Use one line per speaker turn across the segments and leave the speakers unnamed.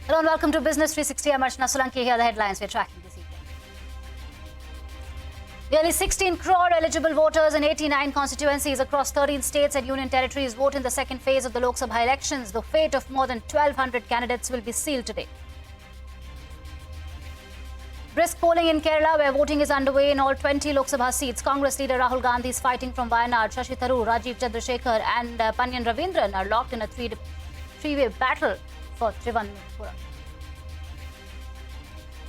Hello and welcome to Business 360. I'm Archana Solanki. Here are the headlines we're tracking this evening. Nearly 16 crore eligible voters in 89 constituencies across 13 states and union territories vote in the second phase of the Lok Sabha elections. The fate of more than 1,200 candidates will be sealed today. Brisk polling in Kerala, where voting is underway in all 20 Lok Sabha seats. Congress leader Rahul Gandhi is fighting from Wayanad. Shashi Tharoor, Rajiv Chandrasekhar and Panyan Ravindran are locked in a three-way battle for Trivandrum.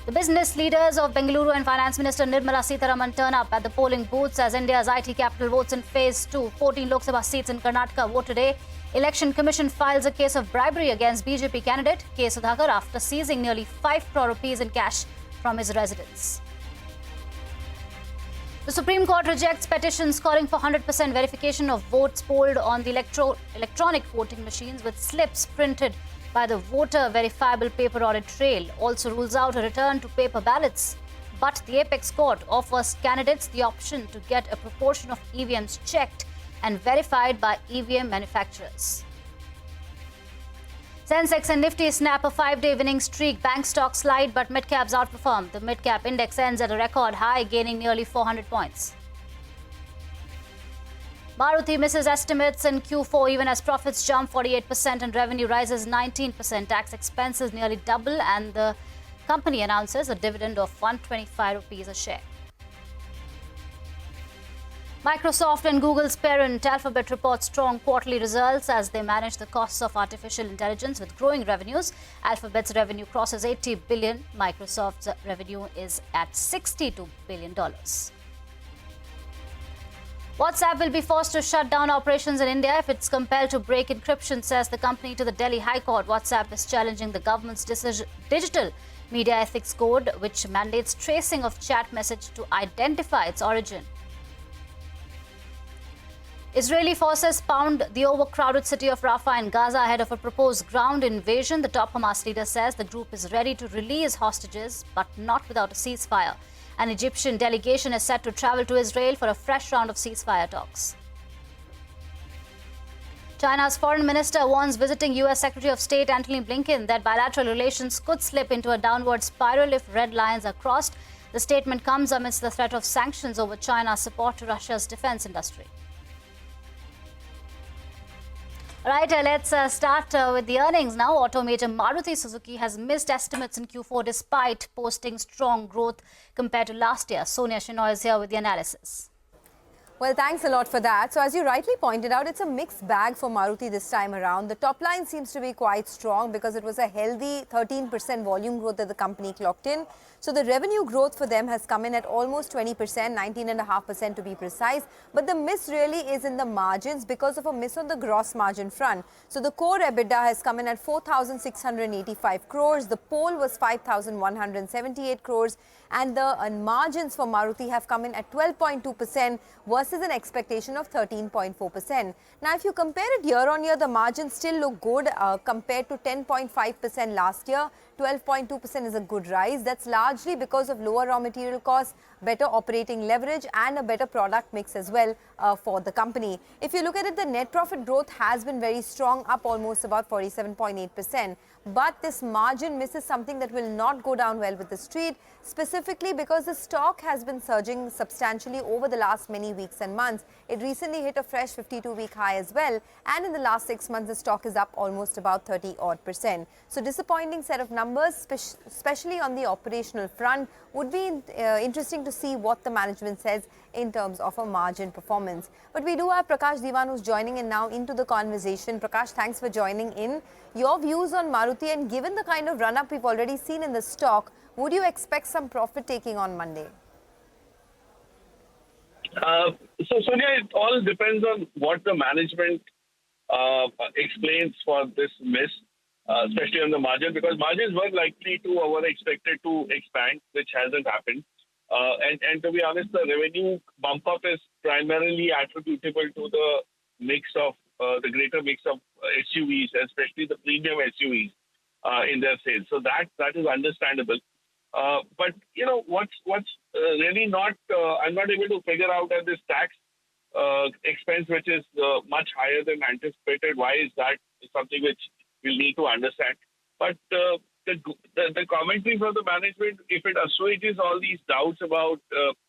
The business leaders of Bengaluru and Finance Minister Nirmala Sitharaman turn up at the polling booths as India's IT capital votes in Phase 2. 14 Lok Sabha seats in Karnataka vote today. Election Commission files a case of bribery against BJP candidate K. Sudhakar after seizing nearly 5 crore rupees in cash from his residence. The Supreme Court rejects petitions calling for 100% verification of votes polled on the electronic voting machines with slips printed by the voter verifiable paper audit trail. Also rules out a return to paper ballots. But the Apex Court offers candidates the option to get a proportion of EVMs checked and verified by EVM manufacturers. Sensex and Nifty snap a 5-day winning streak. Bank stocks slide, but midcaps outperform. The midcap index ends at a record high, gaining nearly 400 points. Maruti misses estimates in Q4 even as profits jump 48% and revenue rises 19%. Tax expenses nearly double and the company announces a dividend of 125 rupees a share. Microsoft and Google's parent Alphabet report strong quarterly results as they manage the costs of artificial intelligence with growing revenues. Alphabet's revenue crosses $80 billion. Microsoft's revenue is at $62 billion. WhatsApp will be forced to shut down operations in India if it's compelled to break encryption, says the company to the Delhi High Court. WhatsApp is challenging the government's digital media ethics code, which mandates tracing of chat message to identify its origin. Israeli forces pound the overcrowded city of Rafah in Gaza ahead of a proposed ground invasion. The top Hamas leader says the group is ready to release hostages, but not without a ceasefire. An Egyptian delegation is set to travel to Israel for a fresh round of ceasefire talks. China's foreign minister warns visiting U.S. Secretary of State Antony Blinken that bilateral relations could slip into a downward spiral if red lines are crossed. The statement comes amidst the threat of sanctions over China's support to Russia's defense industry. All right, let's start with the earnings now. Auto major Maruti Suzuki has missed estimates in Q4 despite posting strong growth compared to last year. Sonia Shinoy is here with the analysis.
Well, thanks a lot for that. So as you rightly pointed out, it's a mixed bag for Maruti this time around. The top line seems to be quite strong because it was a healthy 13% volume growth that the company clocked in. So the revenue growth for them has come in at almost 20%, 19.5% to be precise. But the miss really is in the margins because of a miss on the gross margin front. So the core EBITDA has come in at 4,685 crores. The poll was 5,178 crores. And the margins for Maruti have come in at 12.2% versus an expectation of 13.4%. Now, if you compare it year on year, the margins still look good compared to 10.5% last year. 12.2% is a good rise. That's largely because of lower raw material costs, better operating leverage and a better product mix as well for the company. If you look at it, the net profit growth has been very strong, up almost about 47.8%. But this margin miss is something that will not go down well with the street, specifically because the stock has been surging substantially over the last many weeks and months. It recently hit a fresh 52-week high as well. And in the last 6 months, the stock is up almost about 30-odd%. So disappointing set of numbers, especially on the operational front. Would be interesting to see what the management says in terms of a margin performance. But we do have Prakash Diwan who's joining in now into the conversation. Prakash, thanks for joining in. Your views on Maruti, and given the kind of run-up we've already seen in the stock, would you expect some profit taking on Monday?
So, Sonia, it all depends on what the management explains for this miss, especially on the margin, because margins were likely to or were expected to expand, which hasn't happened. And to be honest, the revenue bump up is primarily attributable to the mix of the greater mix of SUVs, especially the premium SUVs in their sales. So that is understandable. But you know what's really not I'm not able to figure out at this tax expense, which is much higher than anticipated. Why is that? It's something which we'll need to understand. But the commentary from the management, if it assuages all these doubts about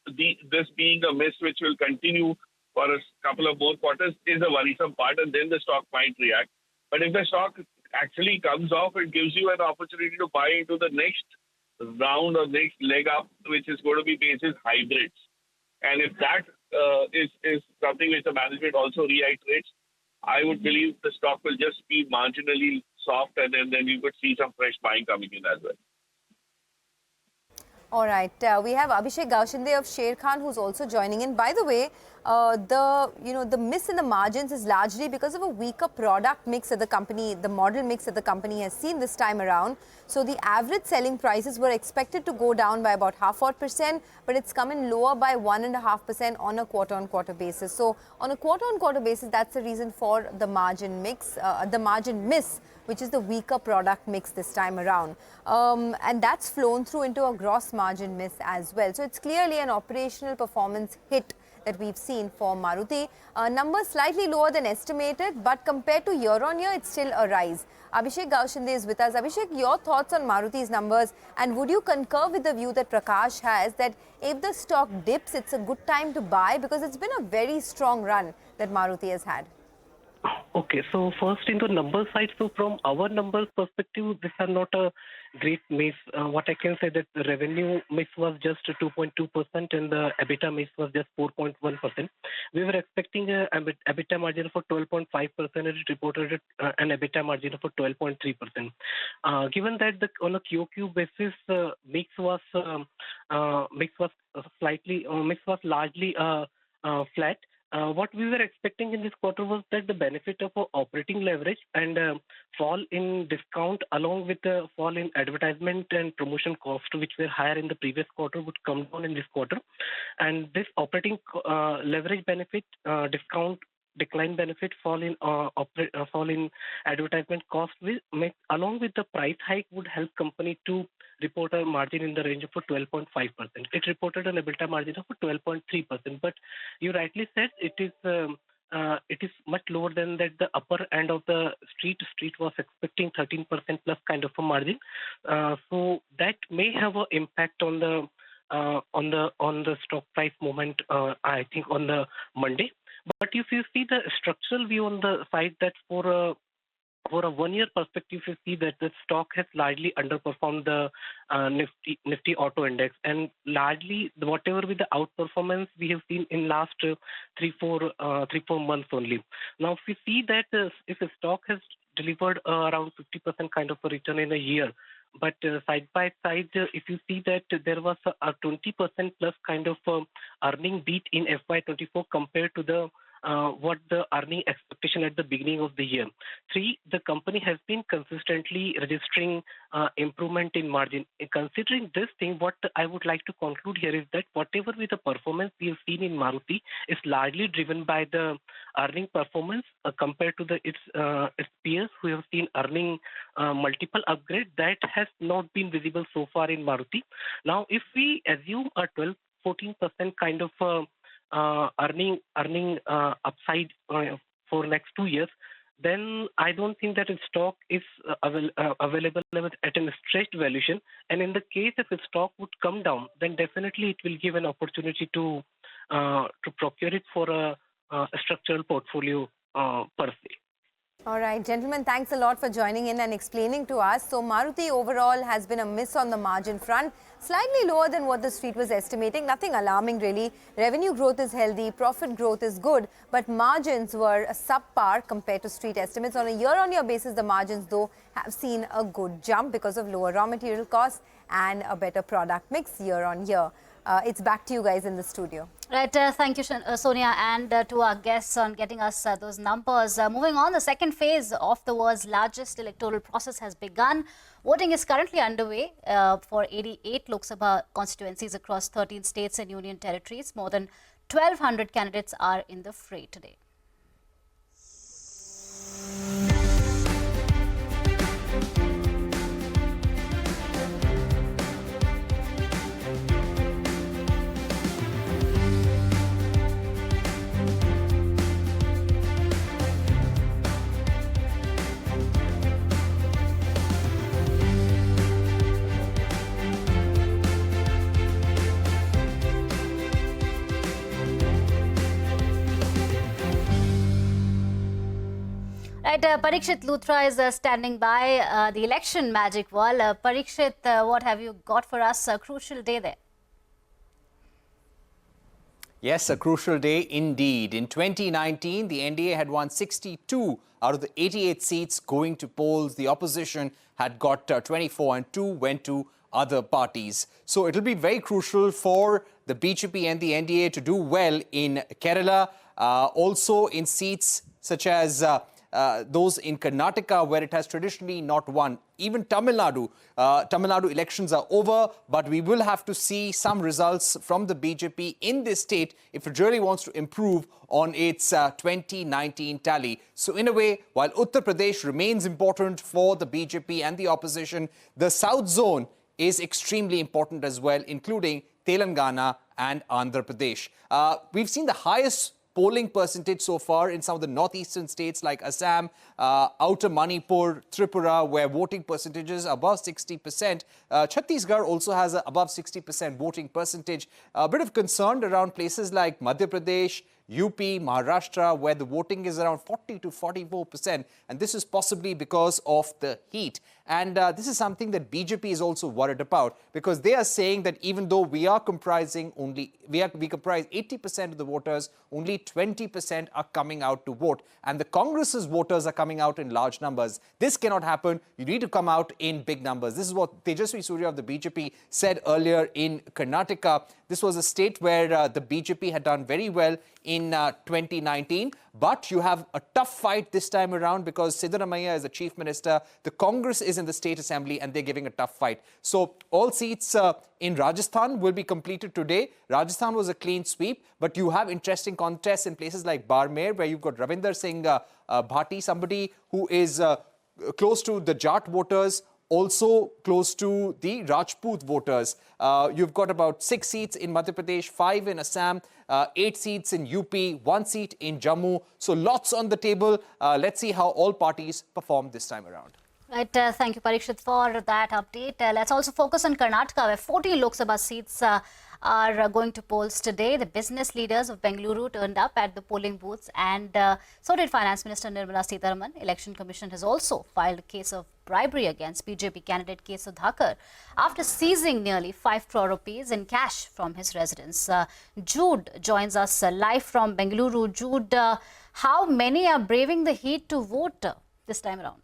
this being a miss which will continue for a couple of more quarters, is a worrisome part, and then the stock might react. But if the stock actually comes off, it gives you an opportunity to buy into the next round or next leg up, which is going to be basis hybrids. And if that is something which the management also reiterates, I would believe the stock will just be marginally soft, and then you could see some fresh buying coming in as well.
All right, we have Abhishek Gaushinde of Sher Khan who's also joining in. By the way, the miss in the margins is largely because of a weaker product mix that the company, the model mix that the company has seen this time around. So the average selling prices were expected to go down by about 0.5%, but it's come in lower by 1.5% on a quarter-on-quarter basis. So on a quarter-on-quarter basis, that's the reason for the margin mix, the margin miss, which is the weaker product mix this time around. And that's flown through into a gross margin miss as well. So it's clearly an operational performance hit that we've seen for Maruti. Numbers slightly lower than estimated, but compared to year-on-year, it's still a rise. Abhishek Gaushinde is with us. Abhishek, your thoughts on Maruti's numbers, and would you concur with the view that Prakash has that if the stock dips, it's a good time to buy, because it's been a very strong run that Maruti has had?
Okay, so first in the number side, so from our numbers perspective, these are not a great miss. What I can say that the revenue miss was just 2.2% and the EBITDA miss was just 4.1%. We were expecting an EBITDA margin of 12.5%, and it reported an EBITDA margin of 12.3%. Given that on a QOQ basis, mix was largely flat. What we were expecting in this quarter was that the benefit of operating leverage and fall in discount along with the fall in advertisement and promotion cost, which were higher in the previous quarter, would come down in this quarter. And this operating leverage benefit, discount decline benefit, fall in advertisement cost along with the price hike would help company to report a margin in the range of 12.5%. It reported an EBITDA margin of 12.3%, but you rightly said it is much lower than that. The upper end of the street was expecting 13% plus kind of a margin, so that may have an impact on the stock price movement. I think on the Monday. But if you see the structural view on the side, that for a 1 year perspective, you see that the stock has largely underperformed the Nifty Auto Index, and largely whatever with the outperformance we have seen in last 3-4 months only. Now, if we see that if a stock has delivered around 50% kind of a return in a year, but side by side, if you see that there was a 20% plus kind of earning beat in FY24 compared to the what the earning expectation at the beginning of the year. 3, the company has been consistently registering improvement in margin. Considering this thing, what I would like to conclude here is that whatever with the performance we have seen in Maruti is largely driven by the earning performance compared to its peers who have seen earning multiple upgrade that has not been visible so far in Maruti. Now, if we assume a 12-14% kind of earning upside for next 2 years, then I don't think that its stock is available at a stretched valuation. And in the case if the stock would come down, then definitely it will give an opportunity to procure it for a structural portfolio per se.
All right, gentlemen, thanks a lot for joining in and explaining to us. So Maruti overall has been a miss on the margin front, slightly lower than what the street was estimating. Nothing alarming really. Revenue growth is healthy, profit growth is good, but margins were subpar compared to street estimates. On a year-on-year basis, the margins though have seen a good jump because of lower raw material costs and a better product mix year-on-year. It's back to you guys in the studio.
Right, thank you, Sonia, and to our guests on getting us those numbers. Moving on, the second phase of the world's largest electoral process has begun. Voting is currently underway for 88 Lok Sabha constituencies across 13 states and union territories. More than 1,200 candidates are in the fray today. Right, Parikshit Luthra is standing by the election magic wall. Parikshit, what have you got for us? A crucial day there.
Yes, a crucial day indeed. In 2019, the NDA had won 62 out of the 88 seats going to polls. The opposition had got 24 and 2 went to other parties. So it'll be very crucial for the BJP and the NDA to do well in Kerala, also in seats such as those in Karnataka, where it has traditionally not won. Even Tamil Nadu elections are over, but we will have to see some results from the BJP in this state if it really wants to improve on its 2019 tally. So in a way, while Uttar Pradesh remains important for the BJP and the opposition, the South zone is extremely important as well, including Telangana and Andhra Pradesh. We've seen the highest polling percentage so far in some of the northeastern states like Assam, Outer Manipur, Tripura, where voting percentages are above 60%. Chhattisgarh also has an above 60% voting percentage. A bit of concern around places like Madhya Pradesh, UP, Maharashtra, where the voting is around 40 to 44%. And this is possibly because of the heat. And this is something that BJP is also worried about, because they are saying that even though we comprise 80% of the voters, only 20% are coming out to vote. And the Congress's voters are coming out in large numbers. This cannot happen. You need to come out in big numbers. This is what Tejasvi Surya of the BJP said earlier in Karnataka. This was a state where the BJP had done very well in 2019. But you have a tough fight this time around because Siddaramaiah is the chief minister. The Congress is in the state assembly and they're giving a tough fight. So all seats in Rajasthan will be completed today. Rajasthan was a clean sweep, but you have interesting contests in places like Barmer, where you've got Ravinder Singh Bhati, somebody who is close to the Jat voters, also close to the Rajput voters. You've got about 6 seats in Madhya Pradesh, 5 in Assam, 8 seats in UP, 1 seat in Jammu. So lots on the table. Let's see how all parties perform this time around.
Right, thank you, Parikshit, for that update. Let's also focus on Karnataka, where 40 Lok Sabha seats are going to polls today. The business leaders of Bengaluru turned up at the polling booths, and so did Finance Minister Nirmala Sitharaman. Election Commission has also filed a case of bribery against BJP candidate K. Sudhakar after seizing nearly 5 crore rupees in cash from his residence. Jude joins us live from Bengaluru. Jude, how many are braving the heat to vote this time around?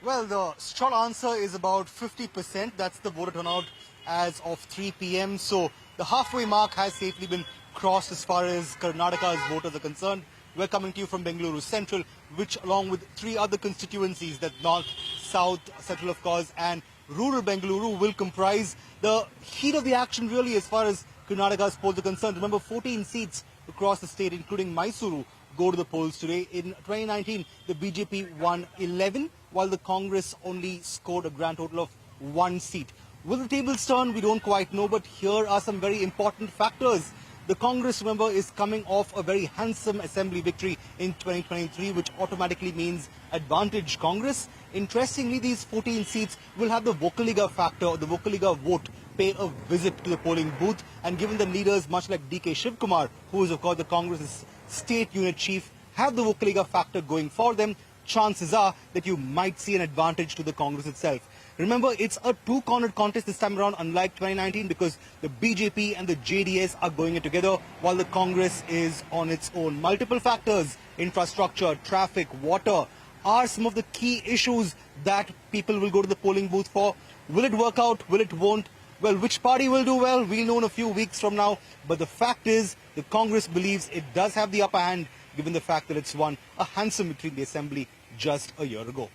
Well, the short answer is about 50%. That's the voter turnout as of 3 p.m. So the halfway mark has safely been crossed as far as Karnataka's voters are concerned. We're coming to you from Bengaluru Central, which along with 3 other constituencies, that North, South, Central of course, and rural Bengaluru, will comprise the heat of the action really as far as Karnataka's polls are concerned. Remember, 14 seats across the state, including Mysuru, go to the polls today. In 2019, the BJP won 11, while the Congress only scored a grand total of 1 seat. Will the tables turn? We don't quite know, but here are some very important factors. The Congress, remember, is coming off a very handsome assembly victory in 2023, which automatically means advantage Congress. Interestingly, these 14 seats will have the Vocaliga factor, or the Vocaliga vote, pay a visit to the polling booth. And given the leaders, much like DK Shivkumar, who is, of course, the Congress's state unit chief, have the Vocaliga factor going for them, chances are that you might see an advantage to the Congress itself. Remember, it's a two-cornered contest this time around, unlike 2019, because the BJP and the JDS are going it together, while the Congress is on its own. Multiple factors, infrastructure, traffic, water, are some of the key issues that people will go to the polling booth for. Will it work out? Will it won't? Well, which party will do well? We'll know in a few weeks from now. But the fact is, the Congress believes it does have the upper hand, given the fact that it's won a handsome victory in the Assembly just a year ago.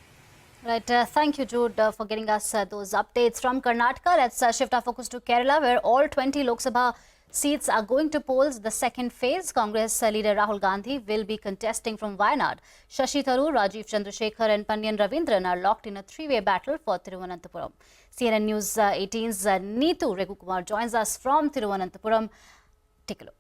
Right, thank you, Jude, for getting us those updates from Karnataka. Let's shift our focus to Kerala, where all 20 Lok Sabha seats are going to polls. The second phase, Congress leader Rahul Gandhi will be contesting from Wayanad. Shashi Tharoor, Rajiv Chandrasekhar and Pandian Ravindran are locked in a 3-way battle for Thiruvananthapuram. CNN News 18's Neetu Raghukumar joins us from Thiruvananthapuram. Take a look.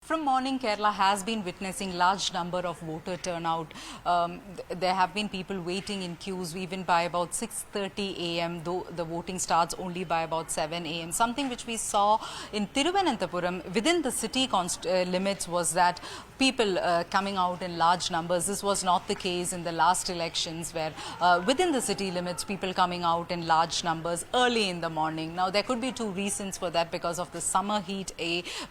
From morning, Kerala has been witnessing large number of voter turnout. There have been people waiting in queues even by about 6:30 a.m., though the voting starts only by about 7 a.m. Something which we saw in Thiruvananthapuram within the city limits was that people coming out in large numbers. This was not the case in the last elections where within the city limits, people coming out in large numbers early in the morning. Now, there could be two reasons for that because of the summer heat,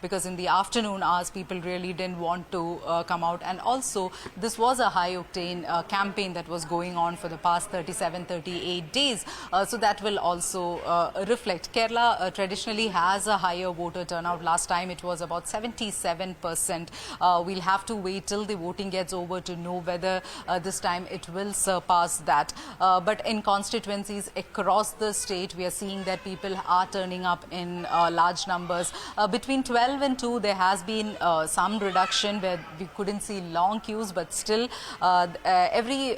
because in the afternoon hours, people really didn't want to come out, and also this was a high-octane campaign that was going on for the past 38 days, so that will also reflect. Kerala traditionally has a higher voter turnout. Last time it was about 77%. We'll have to wait till the voting gets over to know whether this time it will surpass that. But in constituencies across the state, we are seeing that people are turning up in large numbers. Between 12 and 2, there has been some reduction where we couldn't see long queues, but still every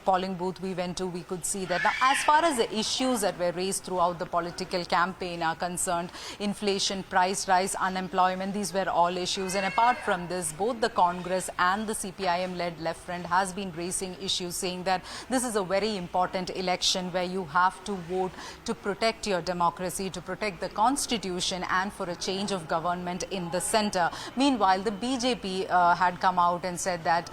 polling booth we went to, we could see that. Now, as far as the issues that were raised throughout the political campaign are concerned, inflation, price rise, unemployment, these were all issues. And apart from this, both the Congress and the CPIM-led Left Front has been raising issues, saying that this is a very important election where you have to vote to protect your democracy, to protect the constitution, and for a change of government in the centre. Meanwhile, the BJP had come out and said that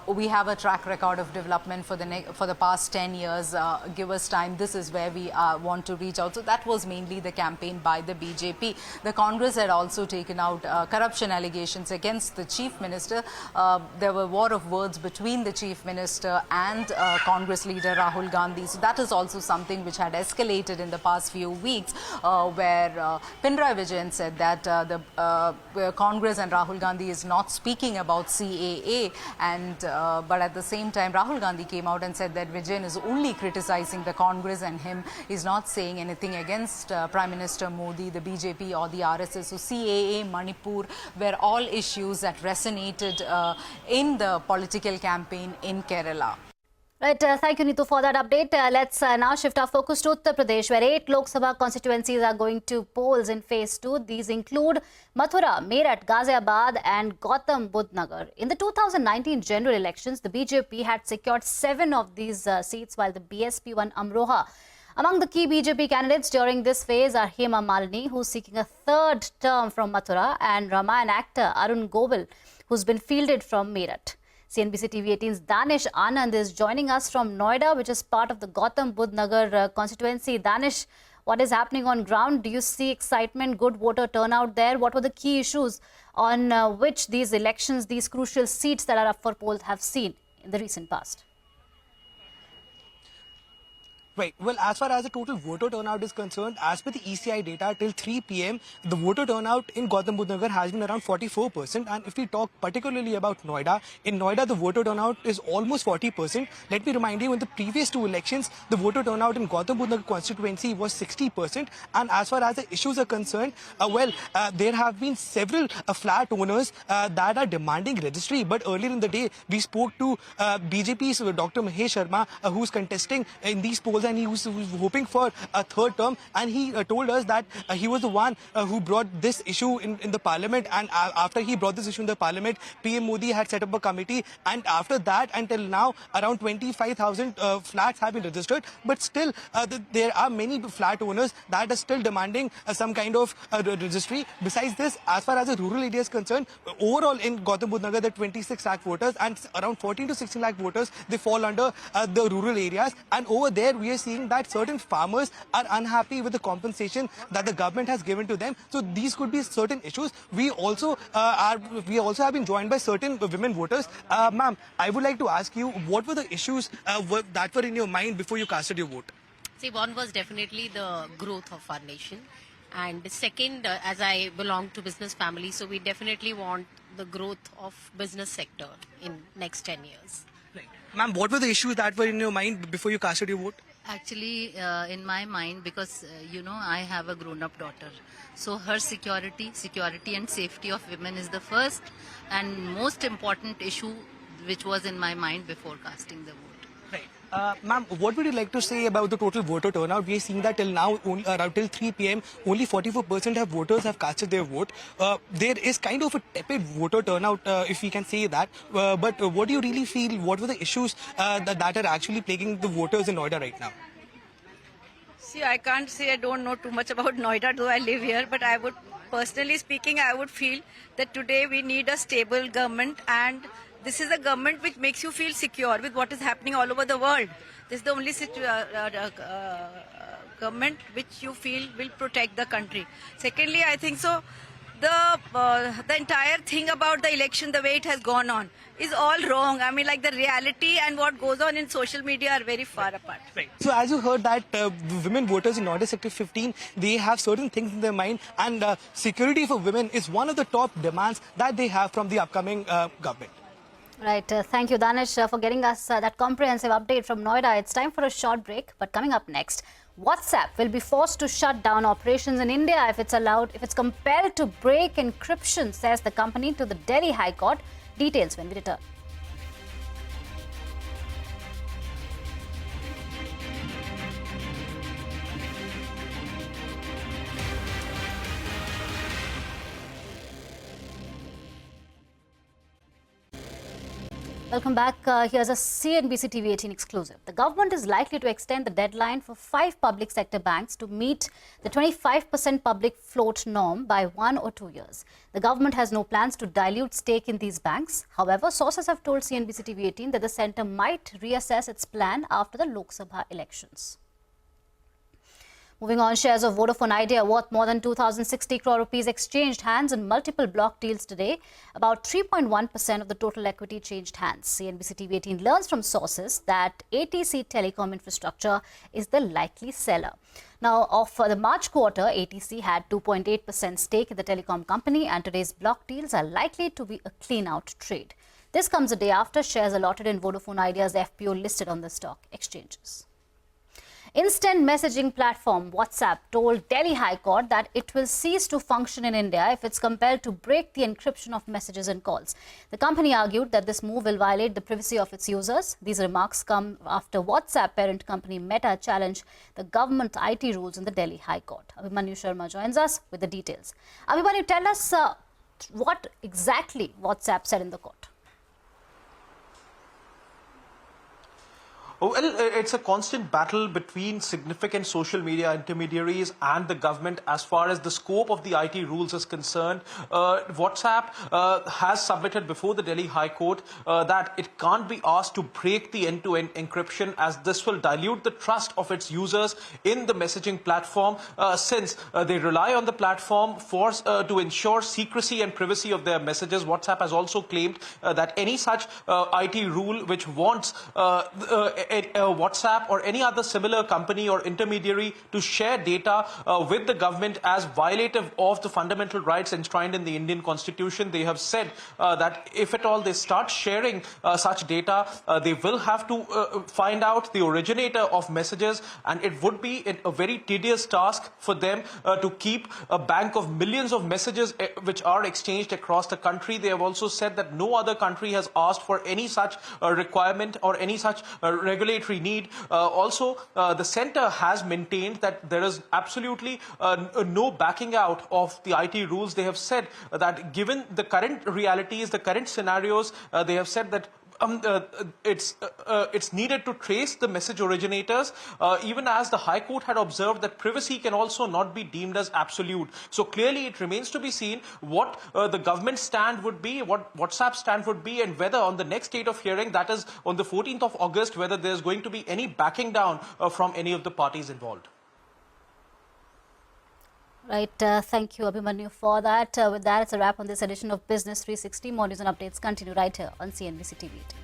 we have a track record of development for the past 10 years. Give us time. This is where we want to reach out. So that was mainly the campaign by the BJP. The Congress had also taken out corruption allegations against the Chief Minister. There were war of words between the Chief Minister and Congress leader Rahul Gandhi. So that is also something which had escalated in the past few weeks, where Pinarayi Vijayan said that the Congress and Rahul Gandhi is not speaking about CAA, and but at the same time Rahul Gandhi came out and said that Vijayan is only criticizing the Congress and him is not saying anything against Prime Minister Modi, the BJP or the RSS. So CAA, Manipur were all issues that resonated in the political campaign in Kerala.
Right, thank you, Neetu, for that update. Let's now shift our focus to Uttar Pradesh, where 8 Lok Sabha constituencies are going to polls in Phase 2. These include Mathura, Meerut, Ghaziabad and Gautam Budh Nagar. In the 2019 general elections, the BJP had secured 7 of these seats, while the BSP won Amroha. Among the key BJP candidates during this phase are Hema Malini, who's seeking a 3rd term from Mathura, and Ramayan actor Arun Gobil, who's been fielded from Meerut. CNBC-TV18's Danish Anand is joining us from Noida, which is part of the Gautam Budh Nagar constituency. Danish, what is happening on ground? Do you see excitement, good voter turnout there? What were the key issues on which these elections, these crucial seats that are up for polls have seen in the recent past?
Right. Well, as far as the total voter turnout is concerned, as per the ECI data, till 3 p.m., the voter turnout in Gautam Budh Nagar has been around 44%. And if we talk particularly about Noida, in Noida, the voter turnout is almost 40%. Let me remind you, in the previous 2 elections, the voter turnout in Gautam Budh Nagar constituency was 60%. And as far as the issues are concerned, there have been several flat owners that are demanding registry. But earlier in the day, we spoke to BJP's Dr. Mahesh Sharma, who's contesting in these polls, and he was hoping for a 3rd term, and he told us that he was the one who brought this issue in the parliament, and after he brought this issue in the parliament, PM Modi had set up a committee, and after that until now around 25,000 flats have been registered, but still there are many flat owners that are still demanding some kind of registry. Besides this, as far as the rural area is concerned, overall in Gautam Budh Nagar there are 26 lakh voters, and around 14 to 16 lakh voters, they fall under the rural areas, and over there we are seeing that certain farmers are unhappy with the compensation that the government has given to them. So these could be certain issues. We also have been joined by certain women voters. Ma'am, I would like to ask you, what were the issues that were in your mind before you casted your vote?
See, one was definitely the growth of our nation, and second, as I belong to business family, so we definitely want the growth of business sector in next 10 years.
Right. Ma'am, what were the issues that were in your mind before you casted your vote?
Actually, in my mind, because, I have a grown-up daughter. So her security and safety of women is the first and most important issue which was in my mind before casting the vote.
Right. Ma'am, what would you like to say about the total voter turnout? We are seeing that till now, around till 3 p.m., only 44% of voters have casted their vote. There is kind of a tepid voter turnout, if we can say that. But what do you really feel? What were the issues that are actually plaguing the voters in Noida right now?
See, I can't say I don't know too much about Noida, though I live here, but I would, personally speaking, I would feel that today we need a stable government, and this is a government which makes you feel secure with what is happening all over the world. This is the only government which you feel will protect the country. Secondly, I think so. The entire thing about the election, the way it has gone on, is all wrong. I mean, like the reality and what goes on in social media are very far apart.
Right. So as you heard that women voters in Noida Sector 15, they have certain things in their mind, and security for women is one of the top demands that they have from the upcoming government.
Right. Thank you, Danish, for getting us that comprehensive update from Noida. It's time for a short break, but coming up next, WhatsApp will be forced to shut down operations in India if it's compelled to break encryption, says the company to the Delhi High Court. Details when we return. Welcome back. Here's a CNBC-TV18 exclusive. The government is likely to extend the deadline for 5 public sector banks to meet the 25% public float norm by 1 or 2 years. The government has no plans to dilute stake in these banks. However, sources have told CNBC-TV18 that the centre might reassess its plan after the Lok Sabha elections. Moving on, shares of Vodafone Idea worth more than 2,060 crore rupees exchanged hands in multiple block deals today. About 3.1% of the total equity changed hands. CNBC-TV18 learns from sources that ATC Telecom Infrastructure is the likely seller. Now, for the March quarter, ATC had 2.8% stake in the telecom company, and today's block deals are likely to be a clean-out trade. This comes a day after shares allotted in Vodafone Idea's FPO listed on the stock exchanges. Instant messaging platform WhatsApp told Delhi High Court that it will cease to function in India if it's compelled to break the encryption of messages and calls. The company argued that this move will violate the privacy of its users. These remarks come after WhatsApp parent company Meta challenged the government IT rules in the Delhi High Court. Abhimanyu Sharma joins us with the details. Abhimanyu, tell us what exactly WhatsApp said in the court.
Well, it's a constant battle between significant social media intermediaries and the government as far as the scope of the IT rules is concerned. WhatsApp has submitted before the Delhi High Court that it can't be asked to break the end-to-end encryption, as this will dilute the trust of its users in the messaging platform, since they rely on the platform to ensure secrecy and privacy of their messages. WhatsApp has also claimed that any such IT rule which wants WhatsApp or any other similar company or intermediary to share data with the government as violative of the fundamental rights enshrined in the Indian Constitution. They have said that if at all they start sharing such data, they will have to find out the originator of messages, and it would be a very tedious task for them to keep a bank of millions of messages which are exchanged across the country. They have also said that no other country has asked for any such requirement or any such regulatory need. Also, the centre has maintained that there is absolutely no backing out of the IT rules. They have said that given the current realities, the current scenarios, they have said that it's needed to trace the message originators, even as the High Court had observed that privacy can also not be deemed as absolute. So clearly it remains to be seen what the government's stand would be, what WhatsApp's stand would be, and whether on the next date of hearing, that is on the 14th of August, whether there's going to be any backing down from any of the parties involved.
Right. Thank you, Abhimanyu, for that. With that, it's a wrap on this edition of Business 360. More news and updates continue right here on CNBC TV18.